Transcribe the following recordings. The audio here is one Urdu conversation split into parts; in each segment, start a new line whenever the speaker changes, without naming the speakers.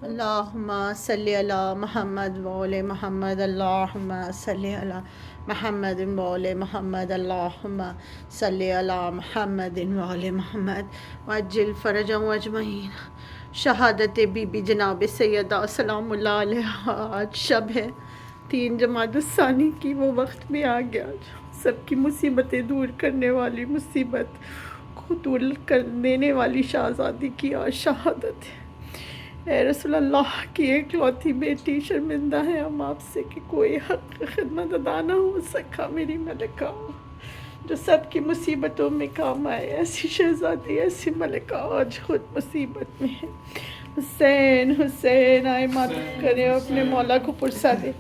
اللہم صلی علی محمد وعلی محمد، اللہم صلی علی محمد وعلی محمد، اللہم صلی علی محمد وعلی محمد وعجل فرجهم اجمعین۔ شہادت بی بی جناب سیدہ سلام اللہ علیہ، آج شب ہے 3 جمادی الثانی کی، وہ وقت بھی آ گیا سب کی مصیبتیں دور کرنے والی، مصیبت کو دور کر دینے والی شہزادی کی آج شہادت ہے۔ اے رسول اللہ کی ایک لوتی بیٹی، شرمندہ ہے ہم آپ سے کہ کوئی حق خدمت ادا نہ ہو سکا میری ملکہ، جو سب کی مصیبتوں میں کام آئے۔ ایسی شہزادی، ایسی ملکہ آج خود مصیبت میں ہے۔ حسین حسین، آئے ماتم کریں اپنے مولا کو پرسا دے۔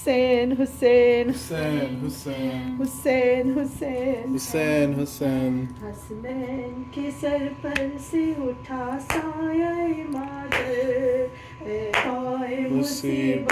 حسین حسین
حسین حسین
حسین حسین
حسین حسین
حسنین کے سر پر سے اٹھا سایہ مادر، اے وائے
مصیبت،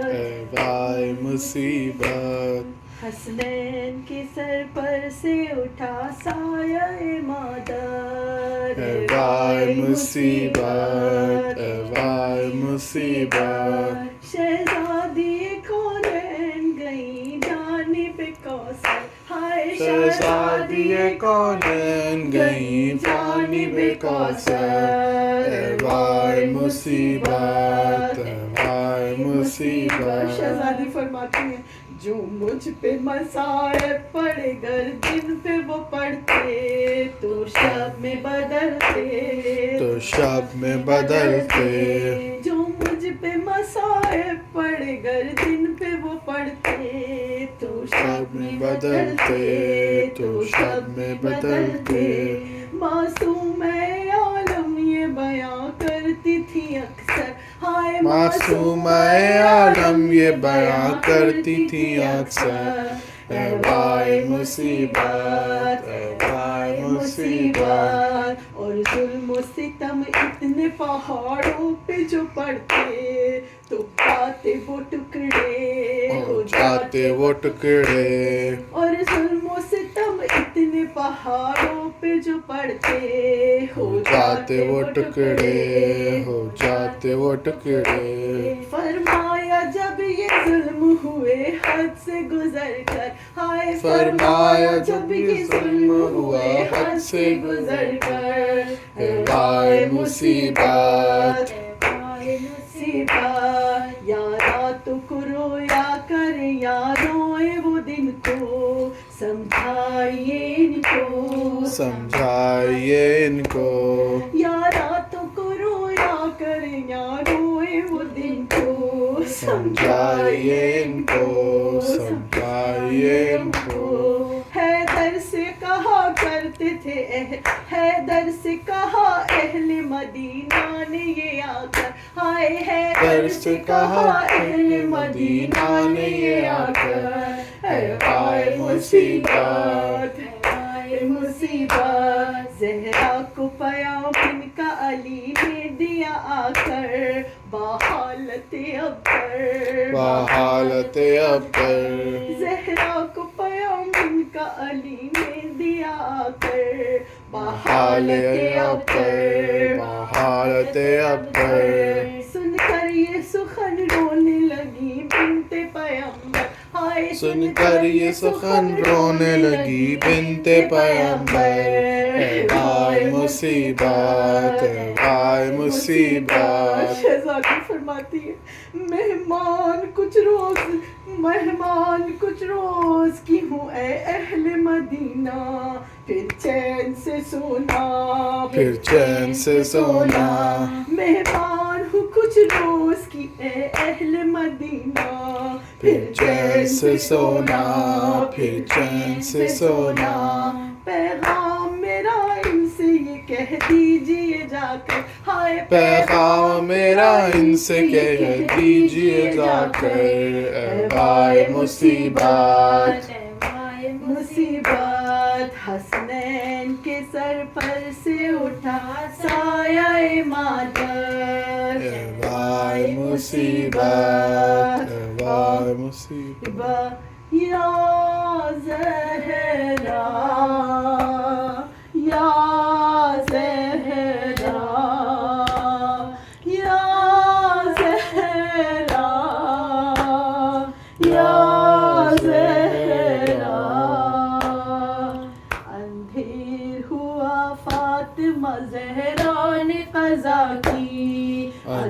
اے وائے مصیبت،
حسنین کے سر پر سے اٹھا سایہ مادر،
اے وائے مصیبت، اے وائے مصیبت،
شہزادی کونین گئی جانب کوثر، ہائے
شہزادی کونین گئیں جانب کوثر، اے وائے مصیبت، اے وائے مصیبت۔
شہزادی فرماتی ہیں جو مجھ پہ مصائب پڑے گر دن پہ وہ پڑھتے تو شب میں بدلتے،
تو شب میں بدلتے،
جو مجھ پہ مصائب پڑے گر دن پہ وہ پڑھتے تو
شب میں بدلتے، تو شب میں بدلتے،
معصوم عالم یہ بیاں کرتی تھی اکثر، ہائے
معصوم عالم یہ بیاں کرتی تھی اکثر، اے وائے مصیبت، اے وائے مصیبت،
اور ظلم و ستم اتنے پہاڑوں پہ جو پڑتے تو پاتے وہ ٹکڑے
ہو جاتے وہ ٹکڑے،
اور ظلم و ستم اتنے پہاڑوں پہ جو پڑتے
ہو جاتے وہ ٹکڑے، ہو جاتے وہ ٹکڑے،
فرمایا جب یہ ظلم ہوئے حد سے گزر کر، ہائے
فرمایا جب یہ ظلم ہوا حد سے
گزر کر،
اے وائے مصیبت،
اے وائے مصیبت، یا رات کو رویا کر یا روئے وہ دن کو، سمجھائیے ان کو،
سمجھائیے ان کو،
یا راتوں کو رویا کر یا روئے وہ دن کو،
سمجھائیے ان کو، سمجھائیے ان کو،
حیدر سے کہا کرتے تھے حیدر سے کہا اہل مدینہ نے یہ آ کر، ہائے حیدر سے کہا اہل مدینہ نے یہ آ کر، اے وائے مصیبت، اے مصیبت، زہرا کو پیام ان کا علی نے دیا آ کر، بحالت ابتر،
بحالت ابتر،
زہرا کو پیام ان کا علی نے دیا آ کر،
بحالت ابتر، بحالت ابتر،
سن کر یہ سخن رونے لگی بنت پیغمبر، ہائے
سن کر یہ سخن رونے لگی بنت پیغمبر، اے وائے مصیبت، اے وائے مصیبت،
شہزادی فرماتی ہے مہمان کچھ روز کی ہوں اے اہل مدینہ، پھر چین سے سونا،
پھر چین سے سونا،
مہمان ہوں کچھ روز کی اے اہل مدینہ،
پھر چین سے سونا، پھر چین سے سونا،
پیغام میرا ان سے یہ کہہ دیجئے جا کر، ہائے
پیغام میرا ان سے کہہ دیجئے جا کر، اے وائے مصیبت،
اے وائے مصیبت، حسنین کے سر پر سے اٹھا سایہ مادر،
اے وائے مصیبت، اے وائے مصیبت،
یا زہرا یا زہرا یا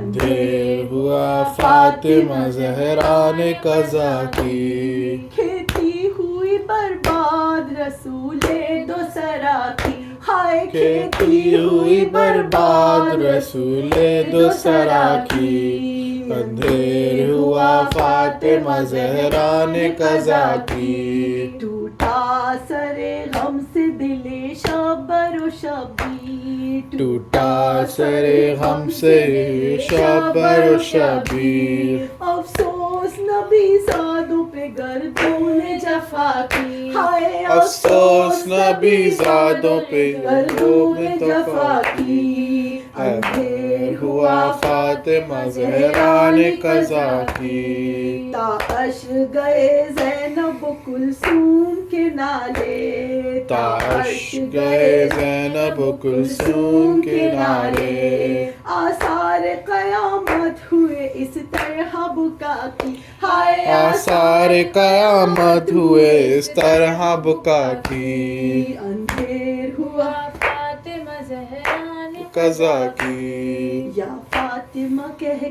اندھیر ہوا فاطمہ زہرا نے قضا کی.
کھیتی ہوئی برباد رسول دو سرا کی. ہائے
کھیتی ہوئی برباد رسول دو سرا کی. اندھیر ہوا فاطمہ زہرا نے قضا کی.
ٹوٹا سر غم سے دل شبر و شبیر.
ٹوٹا سر غم سے شبر و شبیر.
افسوس نبی زادوں پہ گردوں نے جفا کی. ہائے
افسوس نبی زادوں پہ
گردوں نے جفا کی.
اندھیر ہوا فاطمہ زہرا نے قضا کی.
تاش گئے زینب و کلثوم کے نالے.
تاش گئے زینب و کلثوم کے نالے.
آثار قیامت ہوئے اس طرح بکا کی. ہائے
آثار قیامت ہوئے اس طرح بکا کی.
اندھیر ہوا
فاطمہ زہرا نے
قضا کی.
یا فاطمہ کہہ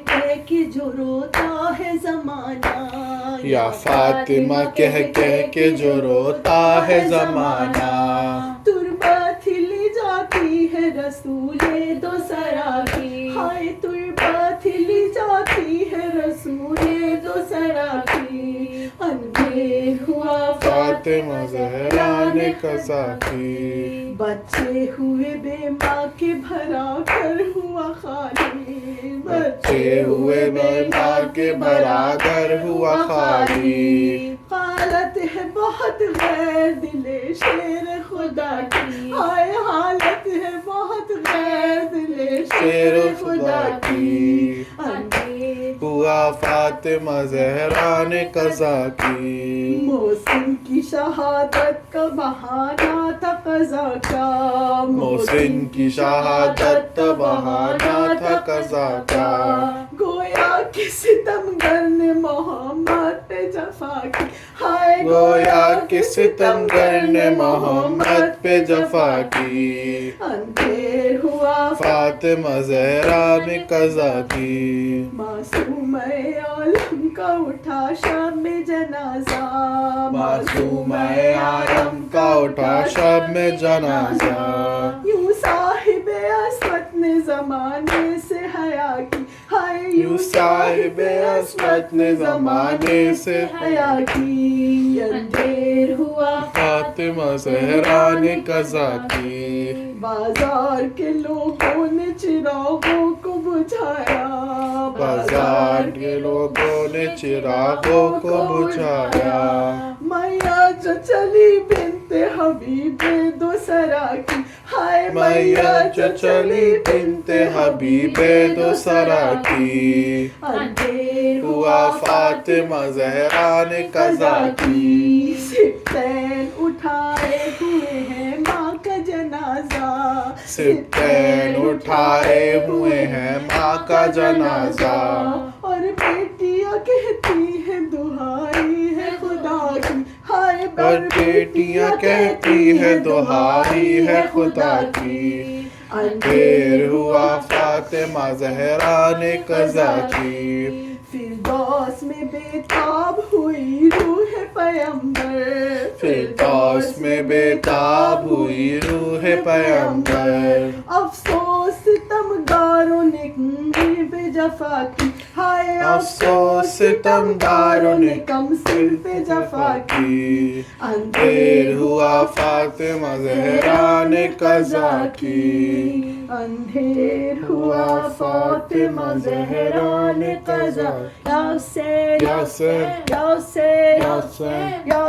کہ جو روتا ہے زمانہ.
یا فاطمہ کہہ کہ جو روتا ہے زمانہ.
تربت لی جاتی ہے رسول دو سرا کی. ہائے تربت لی جاتی ہے رسول دو سرا کی. اندھیر ہوا
فاطمہ زہرا نے قضا کی.
بچے ہوئے بے ماں کے بھرا گھر ہوا خالی.
بچے ہوئے بے ماں کے بھرا گھر ہوا خالی.
حالت ہے بہت غیر دل شیر خدا کی. ہائے حالت ہے بہت غیر دل
شیر خدا کی.
اندھیر
ہوا فاطمہ زہرا نے قضا کی.
محسن کی شہادت کا بہانہ تھا قضا کا.
محسن کی شہادت کا بہانہ تھا قضا کا.
گویا کہ ستمگر نے محمد پہ جفا کی. ہائے
گویا کہ ستمگر نے محمد پہ جفا کی.
اندھیر ہوا
فاطمہ زہرا نے قضا کی.
معصوم عالم کا اٹھا شب میں جنازہ.
معصوم عالم کا اٹھا شب میں جنازہ.
یوں صاحب عصمت نے زمانے سے حیا کی. ہائے
یوں صاحب عصمت نے زمانے سے
حیا کی. اندھیر ہوا
فاطمہ زہرا نے قضا کی.
بازار کے لوگوں نے چراغوں کو بجھایا.
بازار کے لوگوں نے چراغوں کو بجھایا.
میاں جو چلی بنت حبیب دو سرا کی. ہائے
میاں جو چلی بنت حبیب دو سرا کی.
اندھیر
ہوا فاطمہ زہرا نے قضا کی.
سبتین اٹھائے ہوئے ہیں ماں کا جنازہ.
سبتین اٹھائے ہوئے ہیں ماں کا جنازہ.
اور بیٹیاں کہتی ہیں دہائی ہے خدا کی. ہائے
اور بیٹیاں کہتی ہے دہائی ہے خدا کی. اندھیر ہوا فاطمہ زہرا نے قضا کی.
فردوس میں بےتاب ہوئی روح پیمبر.
فردوس میں بےتاب ہوئی روح پیمبر.
افسوس ستمگاروں نے کمر پہ جفا کی. ہائے
افسوس ستمگاروں نے
کم سر پہ جفا کی.
اندھیر ہوا فاطمہ زہرا نے قضا کی.
اندھیر ہوا فاطمہ زہرا نے قضا. یا حسین
یا حسین
یا حسین
یا حسین
یا